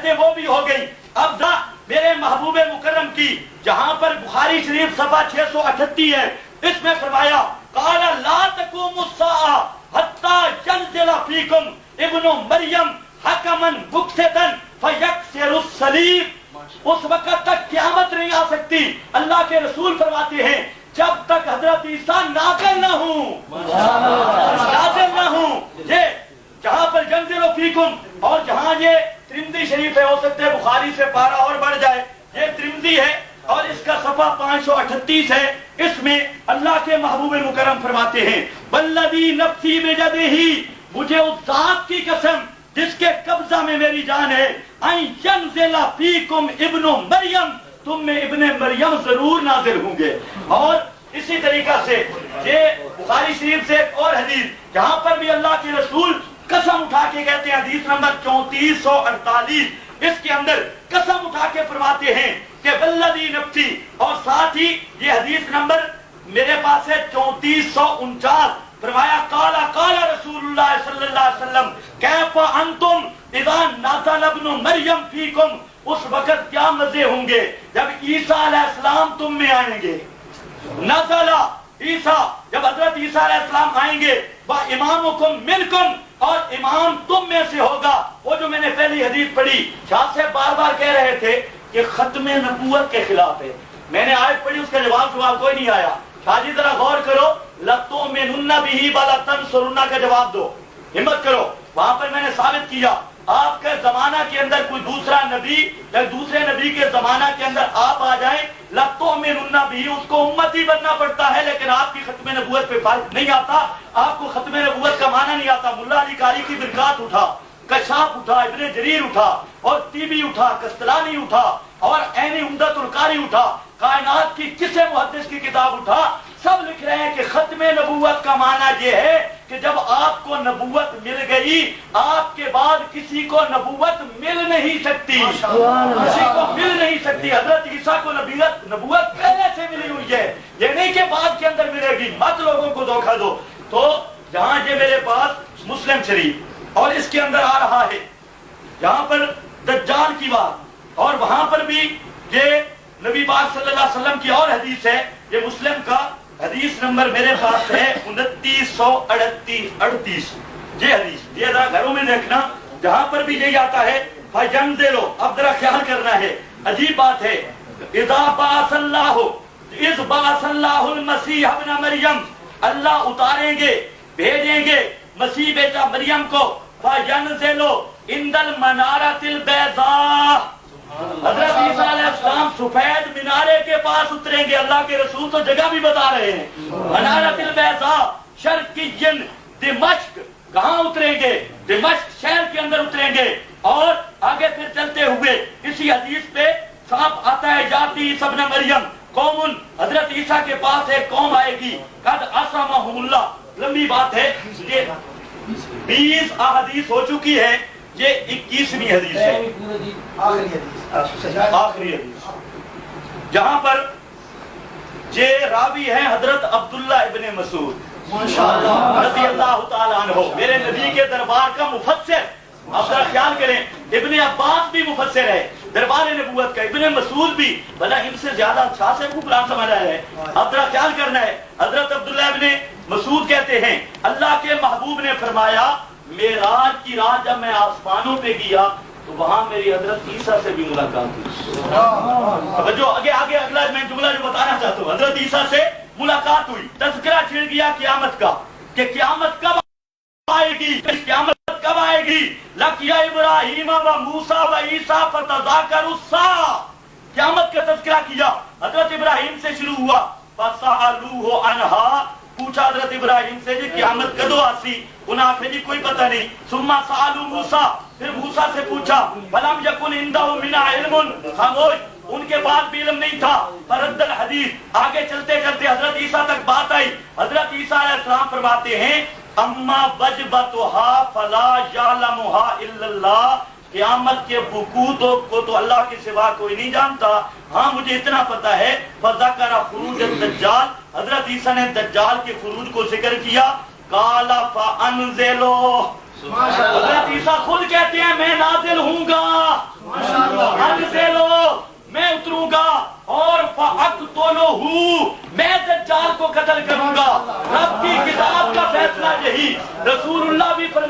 کہتے وہ بھی ہو گئی. اب میرے محبوب مکرم کی جہاں پر بخاری شریف صفحہ 638 ہے، اس میں فرمایا قال لا تقوم الساعة حتى ينزل فيكم ابن مریم حکما مقسطا فیکسر الصلیب. اس وقت تک قیامت نہیں آ سکتی. اللہ کے رسول فرماتے ہیں جب تک حضرت عیسیٰ نازل نہ ہوں، نازل نہ ہوں. یہ جہاں پر ینزل فیکم، اور جہاں یہ ترمذی شریف ہے، ہو سکتے ہے بخاری سے پارا اور بڑھ جائے، یہ ترمذی ہے اور اس کا صفحہ 538 ہے. اس میں اللہ کے محبوب مکرم فرماتے ہیں والذی نفسی بیدہ، مجھے اس ذات کی قسم جس کے قبضہ میں میری جان ہے، ان ینزل فیکم ابن مریم، تم میں ابن مریم ضرور نازل ہوں گے. اور اسی طریقہ سے یہ بخاری شریف سے ایک اور حدیث جہاں پر بھی اللہ کے رسول قسم اٹھا کے کہتے ہیں، حدیث نمبر 3448، اس کے اندر قسم اٹھا کے فرماتے ہیں کہ والذی نفسی، اور ساتھ ہی یہ حدیث نمبر میرے پاس ہے 3449، فرمایا قال رسول اللہ صلی اللہ علیہ وسلم کیف انتم اذا نزل ابن مریم فیکم. اس وقت کیا مزے ہوں گے جب عیسیٰ علیہ السلام تم میں آئیں گے. نزل عیسیٰ، جب حضرت عیسیٰ علیہ السلام آئیں گے، وامامکم منکم، اور امام تم میں سے ہوگا. وہ جو میں نے پہلی حدیث پڑھی، شاہ صاحب بار بار کہہ رہے تھے کہ ختم نبوت کے خلاف ہے. میں نے آیت پڑھی، اس کا جواب کوئی نہیں آیا. شاہ جی ذرا غور کرو، لَتُؤْمِنُنَّ بِهِ وَلَتَنْصُرُنَّ کا جواب دو، ہمت کرو. وہاں پر میں نے ثابت کیا آپ کے زمانہ کے اندر کوئی دوسرا نبی یا دوسرے نبی کے زمانہ کے اندر آپ آ جائیں، لَتُؤْمِنُنَّ بِهِ، اس کو امتی بننا پڑتا ہے، لیکن آپ کی ختم نبوت پہ فرق نہیں آتا. آپ کو ختم نبوت کا معنی نہیں آتا. ملا علی قاری کی برکات اٹھا، کشاف اٹھا، ابن جریر اٹھا، اور طیبی اٹھا، قسطلانی اٹھا، اور عین عمدۃ القاری اٹھا، کائنات کی کسے محدث کی کتاب اٹھا، سب لکھ رہے ہیں کہ ختم نبوت کا معنی یہ ہے کہ جب آپ کو نبوت مل گئی، آپ کے بعد کسی کو نبوت مل نہیں سکتی، کسی کو مل نہیں سکتی. حضرت عیسیٰ کو نبوت پہلے سے ملی ہوئی ہے، یہ نہیں کہ بعد کے اندر ملے گی. مت لوگوں کو دھوکہ دو. تو جہاں یہ میرے پاس مسلم شریف اور اس کے اندر آ رہا ہے جہاں پر دجال کی بات، اور وہاں پر بھی یہ نبی پاک صلی اللہ علیہ وسلم کی اور حدیث ہے. یہ مسلم کا حدیث نمبر میرے پاس ہے 2938. یہ حدیث یہ ذرا گھروں میں دیکھنا، جہاں پر بھی یہی آتا ہے فَيَنزِلُ. اب ذرا خیال کرنا ہے، عجیب بات ہے. اِذَا بَعَثَ اللَّهُ اِذْ بَعَثَ اللَّهُ الْمَسِيحَ ابْنَ مَرْيَمَ، اللہ اتاریں گے، بھیجیں گے مسیح بیٹا مریم کو. فَيَنزِلُ عِندَ الْمَنَارَةِ الْبَيْضَاءِ، حضرت عیسیٰ علیہ السلام سفید مینارے کے پاس اتریں گے. اللہ کے رسول تو جگہ بھی بتا رہے ہیں. منارۃ البیضاء شرقی دمشق، کہاں اتریں گے؟ دمشق شہر کے اندر اتریں گے. اور آگے پھر چلتے ہوئے اسی حدیث پہ صاف آتا ہے یاتی عیسیٰ ابن مریم قوم، حضرت عیسیٰ کے پاس ایک قوم آئے گی، قد عصمہم اللہ. لمبی بات ہے، یہ 20 احادیث ہو چکی ہے، یہ 21ویں حدیث ہے، آخری حدیث، جہاں پر یہ راوی ہیں حضرت عبداللہ ابن مسعود رضی اللہ تعالیٰ عنہ، میرے نبی کے دربار کا مفسر. آپ ذرا خیال کریں، ابن عباس بھی مفسر ہے دربار نبوت کا، ابن مسعود بھی، بھلا ان سے زیادہ اچھا سے کو قرآن سمجھ آیا ہے. اب ذرا خیال کرنا ہے، حضرت عبداللہ ابن مسعود کہتے ہیں اللہ کے محبوب نے فرمایا معراج کی رات جب میں آسمانوں پہ گیا تو وہاں میری حضرت عیسیٰ سے بھی ملاقات ہوئی. جو آگے اگلا میں جملہ جو بتانا چاہتا ہوں، حضرت عیسیٰ سے ملاقات ہوئی. تذکرہ چھڑ گیا قیامت کا کہ قیامت کب آئے گی، قیامت کب آئے گی. لقیا ابراہیم و موسیٰ و عیسیٰ فتذاکروا الساعۃ، قیامت کا تذکرہ کیا. حضرت ابراہیم سے شروع ہوا، فسألوہ عنہا، پوچھا حضرت ابراہیم سے جی قیامت کدو آسی، انہاں آخر جی کوئی پتہ نہیں. ثم سألوا موسیٰ، پھر موسیٰ سے پوچھا، فلم یکن عندہ من علم، خاموش، ان کے پاس بھی علم نہیں تھا. فرد الحدیث، آگے چلتے چلتے حضرت عیسیٰ تک بات آئی. حضرت عیسیٰ علیہ السلام فرماتے ہیں اما وجبتها فلا یعلمها الا اللہ، قیامت کے وقوع کو تو اللہ کے سوا کوئی نہیں جانتا، ہاں مجھے اتنا پتا ہے. فذکر خروج الدجال، حضرت عیسیٰ نے دجال کے خروج کو ذکر کیا. قال فانزلوا، حضرت عیسیٰ خود کہتے ہیں میں نازل ہوں گا،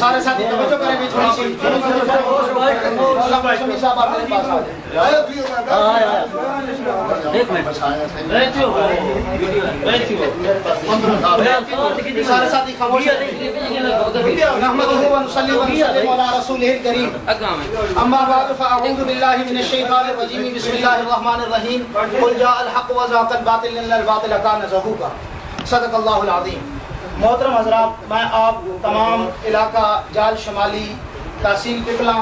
سارے ساتھی توجہ کریں گے تھوڑی سی. شمی صاحب آپ میرے پاس آ جائیں. سارے ساتھی خاموش نحمدہ و نصلی و نسلم علی رسولہ الکریم. اما بعد فاعوذ باللہ من الشیطان الرجیم. بسم اللہ الرحمن الرحیم. قل جاء الحق وزهق الباطل ان الباطل كان زهوقا. صدق اللہ العظیم. محترم حضرات، میں آپ تمام علاقہ جال شمالی تحصیل پپلا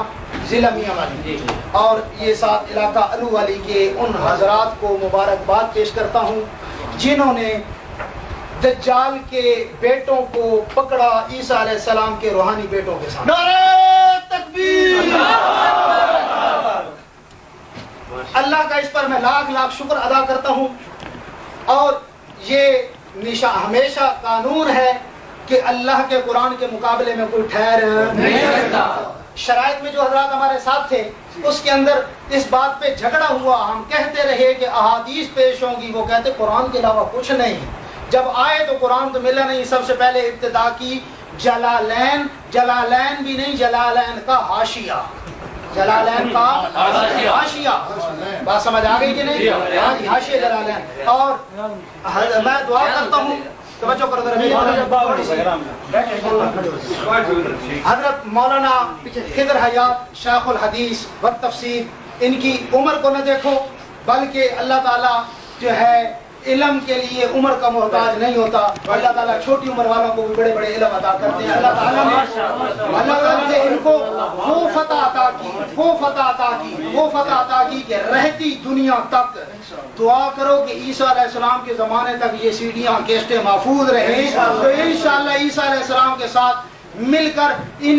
ضلع میاں والی اور یہ ساتھ علاقہ الو والی کے ان حضرات کو مبارکباد پیش کرتا ہوں جنہوں نے دجال کے بیٹوں کو پکڑا عیسیٰ علیہ السلام کے روحانی بیٹوں کے ساتھ. نعرہ تکبیر. اللہ کا اس پر میں لاکھ لاکھ شکر ادا کرتا ہوں. اور یہ ہمیشہ قانون ہے کہ اللہ کے قرآن کے مقابلے میں کوئی ٹھہر نہیں سکتا. شرائط میں جو حضرات ہمارے ساتھ تھے اس کے اندر اس بات پہ جھگڑا ہوا. ہم کہتے رہے کہ احادیث پیش ہوں گی، وہ کہتے قرآن کے علاوہ کچھ نہیں. جب آئے تو قرآن تو ملا نہیں. سب سے پہلے ابتدا کی جلالین، جلالین بھی نہیں، جلالین کا حاشیہ، جلالین کا حاشیہ. بات سمجھ آ گئی کہ نہیں؟ حاشیہ جلالین. اور میں دعا کرتا ہوں توجہ کرو حضرت مولانا خضر حیات شیخ الحدیث و تفسیر، ان کی عمر کو نہ دیکھو بلکہ اللہ تعالیٰ جو ہے علم کے لیے عمر کا محتاج نہیں ہوتا. اللہ تعالیٰ چھوٹی عمر والوں کو بھی بڑے بڑے علم عطا کرتے ہیں. اللہ تعالیٰ نے ان کو وہ فتح عطا کی، وہ فتح عطا کی، وہ فتح عطا کی کہ رہتی دنیا تک دعا کرو کہ عیسیٰ علیہ السلام کے زمانے تک یہ سیڈیاں کیسٹیں محفوظ رہیں. تو انشاءاللہ عیسیٰ علیہ السلام کے ساتھ مل کر ان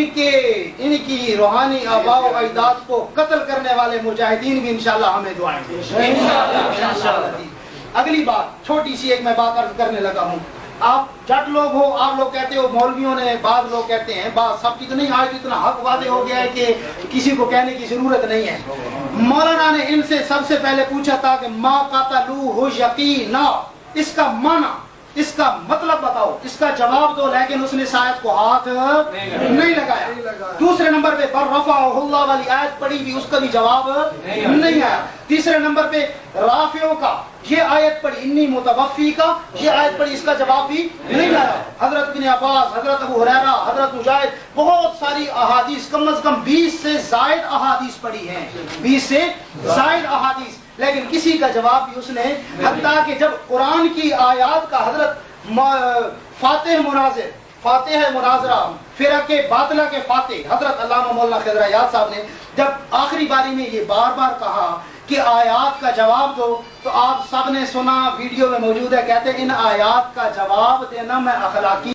کی روحانی آباء و اجداد کو قتل کرنے والے مجاہدین بھی انشاءاللہ ہمیں دعائیں گے. اگلی بات چھوٹی سی ایک میں بات عرض کرنے لگا ہوں. آپ جٹ لوگ ہو، آپ لوگ کہتے ہو مولویوں نے، بعض لوگ کہتے ہیں، بعض سب کی تو نہیں، آج اتنا حق واضح ہو گیا ہے کہ کسی کو کہنے کی ضرورت نہیں ہے. مولانا نے ان سے سب سے پہلے پوچھا تھا کہ ما قتلوہ یقینا، اس کا معنی، اس کا مطلب بتاؤ، اس کا جواب دو. لیکن اس نے شاید کو ہاتھ نہیں لگایا. دوسرے نمبر پہ بر رفعہ اللہ والی آیت پڑھی بھی، اس کا بھی جواب نہیں آیا. تیسرے نمبر پہ رافعوں کا یہ آیت پڑھی، انی متوفی کا یہ آیت پڑھی، اس کا جواب بھی نہیں آیا. حضرت بن عباس، حضرت ابو ہریرہ، حضرت مجاہد، بہت ساری احادیث، کم از کم 20 سے زائد احادیث پڑھی ہیں، 20 سے زائد احادیث، لیکن کسی کا جواب بھی اس نے. حتیٰ کہ جب قرآن کی آیات کا حضرت فاتح مناظرہ فرق باطلہ کے فاتح حضرت علامہ مولانا خضر حیات صاحب نے جب آخری باری میں یہ بار بار کہا کہ آیات کا جواب دو، تو آپ سب نے سنا، ویڈیو میں موجود ہے، کہتے ہیں ان آیات کا جواب دینا میں اخلاقی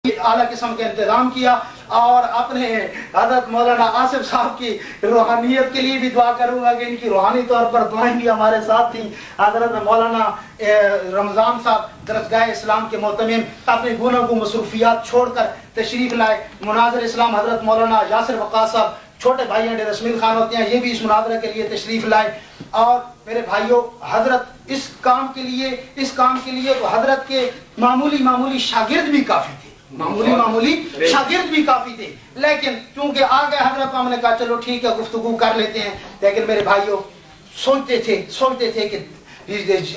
اعلیٰ قسم کا انتظام کیا. اور اپنے حضرت مولانا آصف صاحب کی روحانیت کے لیے بھی دعا کروں گا کہ ان کی روحانی طور پر دعائیں بھی ہمارے ساتھ تھیں. حضرت مولانا رمضان صاحب درسگاہ اسلام کے محتمم اپنے گوناگوں مصروفیات چھوڑ کر تشریف لائے. مناظر اسلام حضرت مولانا یاسر وقاص صاحب چھوٹے بھائی ہیں رسمیل خان ہوتے ہیں, یہ بھی اس مناظرے کے لیے تشریف لائے. اور میرے بھائیوں حضرت اس کام کے لیے تو حضرت کے معمولی شاگرد بھی کافی تھے, معمولی شاگرد بھی کافی تھے, لیکن چونکہ آ گئے حضرت ہم نے کہا چلو ٹھیک ہے گفتگو کر لیتے ہیں. لیکن میرے بھائیوں سوچتے تھے کہ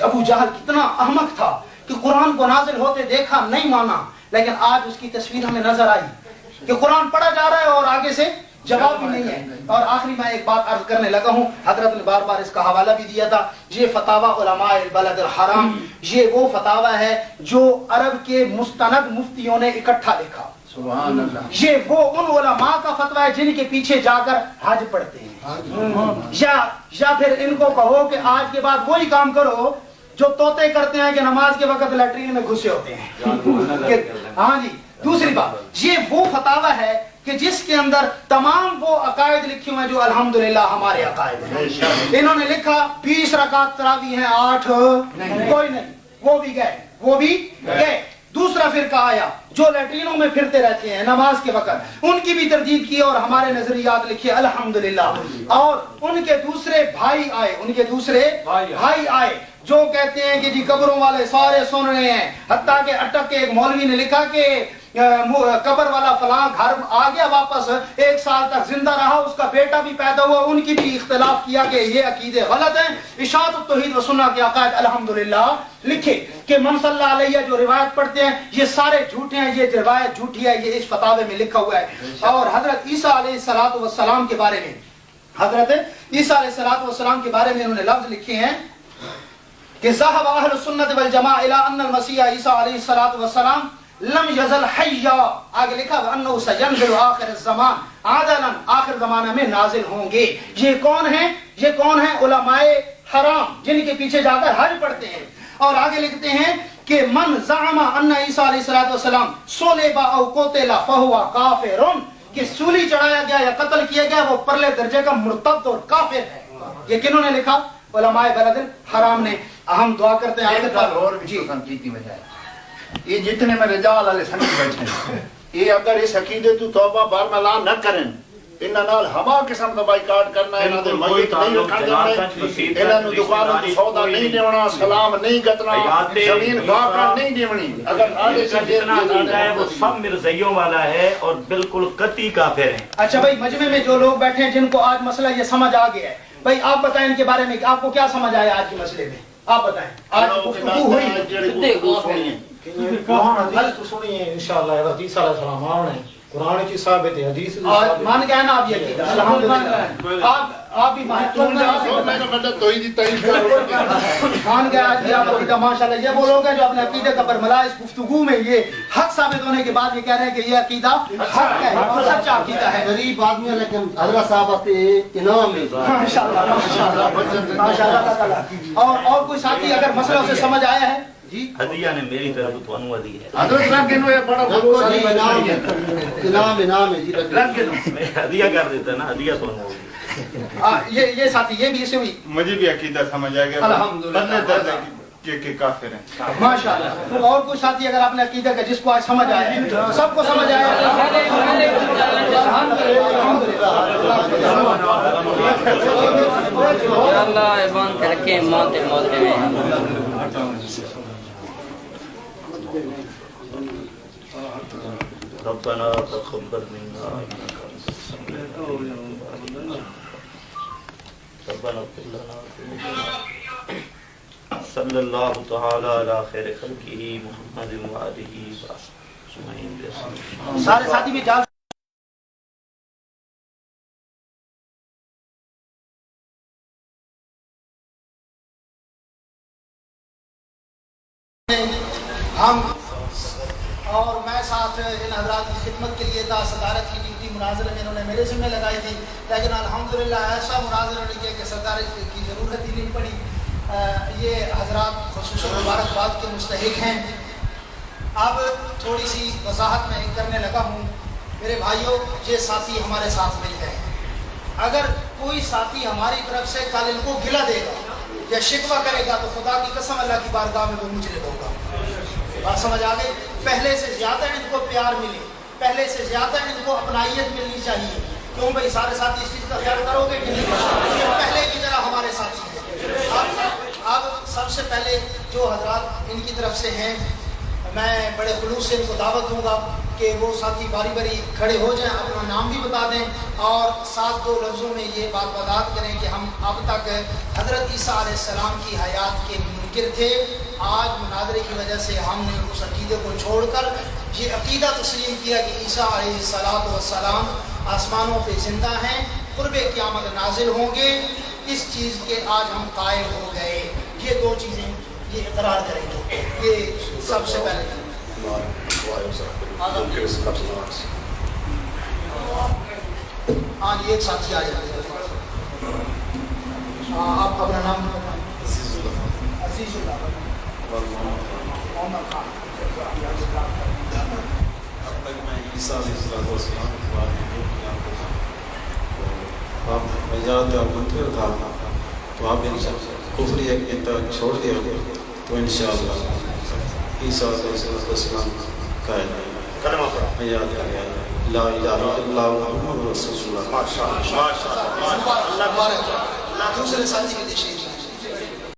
ابو جہل کتنا احمق تھا کہ قرآن کو نازل ہوتے دیکھا نہیں مانا, لیکن آج اس کی تصویر ہمیں نظر آئی کہ قرآن پڑھا جا رہا ہے اور آگے سے جواب بھی نہیں ہے. اور آخری میں ایک بات عرض کرنے لگا ہوں, حضرت نے بار بار اس کا حوالہ بھی دیا تھا. یہ فتاوی علماء البلد الحرام, یہ وہ فتاوی ہے جو عرب کے مستند مفتیوں نے اکٹھا لکھا. سبحان اللہ. یہ وہ ان علماء کا فتویٰ ہے جن کے پیچھے جا کر حج پڑھتے ہیں. یا پھر ان کو کہو کہ آج کے بعد وہی کام کرو جو طوطے کرتے ہیں کہ نماز کے وقت لیٹرین میں گھسے ہوتے ہیں. ہاں جی. دوسری بات, یہ وہ فتاوی ہے کہ جس کے اندر تمام وہ عقائد لکھے ہوئے ہیں جو الحمدللہ ہمارے عقائد ہیں. انہوں نے لکھا 20 رکعت تراویح ہیں, 8 کوئی نہیں, وہ بھی گئے. دوسرا فرقہ آیا جو لیٹرینوں میں پھرتے رہتے ہیں نماز کے وقت, ان کی بھی تردید کی اور ہمارے نظریات لکھے الحمدللہ. اور ان کے دوسرے بھائی آئے جو کہتے ہیں کہ جی قبروں والے سارے سن رہے ہیں, حتیٰ کہ اٹک کے ایک مولوی نے لکھا کہ قبر والا فلاں گھر آ گیا واپس, 1 سال تک زندہ رہا, اس کا بیٹا بھی پیدا ہوا. ان کی بھی اختلاف کیا کہ یہ عقیدے غلط ہیں. اشاعت التوحید و سنہ کے عقائد الحمدللہ لکھے کہ من صلی اللہ علیہ جو روایت پڑھتے ہیں یہ سارے جھوٹے ہیں, یہ روایت جھوٹی ہے, یہ اس فتاوے میں لکھا ہوا ہے. اور حضرت عیسیٰ علیہ السلام کے بارے میں انہوں نے لفظ لکھے ہیں کہ ذهب اہل السنت والجماعہ الى ان المسیح عیسیٰ علیہ السلام لم یزل حیا, آگے لکھا وانه سینزل آخر الزمان عادلا, آخر زمانہ میں نازل ہوں گے. یہ کون ہیں علماء حرام جن کے پیچھے جا کر حج پڑھتے ہیں. اور آگے لکھتے ہیں کہ من زعم ان عیسیٰ علیہ السلام صلب او قتل فهو کافر, کہ سولی چڑھایا گیا یا قتل کیا گیا وہ پرلے درجے کا مرتد اور کافر ہے. یہ کنہوں نے لکھا؟ علماء بلد الحرام نے. ہم دعا کرتے ہیں آخر پر اور بھی کی وجہ ہے یہ جتنے میں رجال والے سنگ بیٹھے ہیں, یہ اگر اس عقیدے تو توبہ برملا نہ کریں, انہاں نال ہوا قسم دا بائیکاٹ کرنا, انہاں دے میت نہیں رکھن دینے, انہاں نو دکانوں تے سودا نہیں دیونا, سلام نہیں کرنا, زمین گاہ کر نہیں دیونی. اگر آگے سے جتنا عقیدہ ہے وہ سب مرزائیوں والا ہے اور بالکل قطعی کافر ہیں. اچھا بھائی, مجمع میں جو لوگ بیٹھے ہیں جن کو آج مسئلہ یہ سمجھ آ گیا ہے, بھائی آپ بتائیں ان کے بارے میں آپ کو کیا سمجھ آیا آج کے مسئلے میں, آپ بتائیں. آج گفتگو ہوئی حدیث تو سنی ہے انشاءاللہ. حدیث علیہ السلام آنے قرآن کی ثابت ہے, حدیث مان کے نا آپ یہ عقیدہ الحمدللہ. آپ بھی مان گئے آج آپ عقیدہ ماشاءاللہ. یہ وہ لوگ ہیں جو اپنے عقیدے کا برملا اس گفتگو میں یہ حق ثابت ہونے کے بعد یہ کہہ رہے ہیں کہ یہ عقیدہ حق ہے, سچا عقیدہ ہے. غریب آدمی ہے لیکن حضرت صاحب اپنے انعام میں ماشاءاللہ. اور کوئی ساتھی اگر مسئلہ اسے سمجھ آیا ہے جی, ہدیہ نے میری طرف تو انو دی ہے. حضرت رکھ گنو یہ بڑا انعام ہے جی, رکھ گنو میں ہدیہ کر دیتا نا, ہدیہ تو انو دی. یہ ساتھی یہ بھی اسے ہوئی مجھے بھی عقیدہ سمجھ آ گیا, الحمدللہ کہ کافر ہیں ماشاءاللہ. اور کوئی ساتھی اگر آپ نے عقیدہ کا جس کو آج سمجھ آیا ہے, سب کو سمجھ آیا اللہ ایمان ترکے موت میں ربنا تقبل منا ربنا اغفر لنا صلی اللہ تعالی علی خیر خلقہ محمد وآلہ وصحبہ. سارے ساتھی بھی جال ہم اور میں ساتھ ان حضرات کی خدمت کے لیے تھا. صدارت کی ڈیوٹی مناظرے میں انہوں نے میرے ذمہ لگائی تھی, لیکن الحمدللہ ایسا مناظرہ نے کیا کہ صدارت کی ضرورت ہی نہیں پڑی. یہ حضرات خصوصاً مبارکباد کے مستحق ہیں. اب تھوڑی سی وضاحت میں کرنے لگا ہوں میرے بھائیوں یہ ساتھی ہمارے ساتھ مل گئے ہیں. اگر کوئی ساتھی ہماری طرف سے کل ان کو گلہ دے گا یا شکوہ کرے گا تو خدا کی قسم اللہ کی بارگاہ میں وہ مجرم ہوگا. بات سمجھ آ گئی؟ پہلے سے زیادہ ان کو پیار ملے, پہلے سے زیادہ ان کو اپنائیت ملنی چاہیے. کیوں بھائی سارے ساتھی اس چیز کا خیال کرو گے کہ نہیں؟ یہ پہلے کی طرح ہمارے ساتھی ہیں. اب سب سے پہلے جو حضرات ان کی طرف سے ہیں میں بڑے خلوص سے ان کو دعوت دوں گا کہ وہ ساتھی باری باری کھڑے ہو جائیں, اپنا نام بھی بتا دیں اور ساتھ دو لفظوں میں یہ بات وضاحت کریں کہ ہم اب تک حضرت عیسیٰ علیہ السلام کی حیات کے منکر تھے. آج مناظرے کی وجہ سے ہم نے اس عقیدے کو چھوڑ کر یہ عقیدہ تسلیم کیا کہ عیسیٰ علیہ السلام آسمانوں پہ زندہ ہیں, قرب قیامت نازل ہوں گے. اس چیز کے آج ہم قائل ہو گئے. یہ دو چیزیں یہ اقرار کریں گے. یہ سب سے پہلے ہاں یہ ایک ساتھی آ جائے. آپ اپنا نام عزیز اللہ محمد خان. اب تک میں عیسیٰ علیہ السلام کے بارے میں بیان کرتا ہوں. آپ ایجاد اور منکر تھا تو آپ کفری ایک چھوڑ دیا تو انشاءاللہ عیسیٰ علیہ السلام کا کلمہ پڑھا. ایجاد لا الہ الا اللہ محمد رسول اللہ. دوسرے ساتھی کے دیشے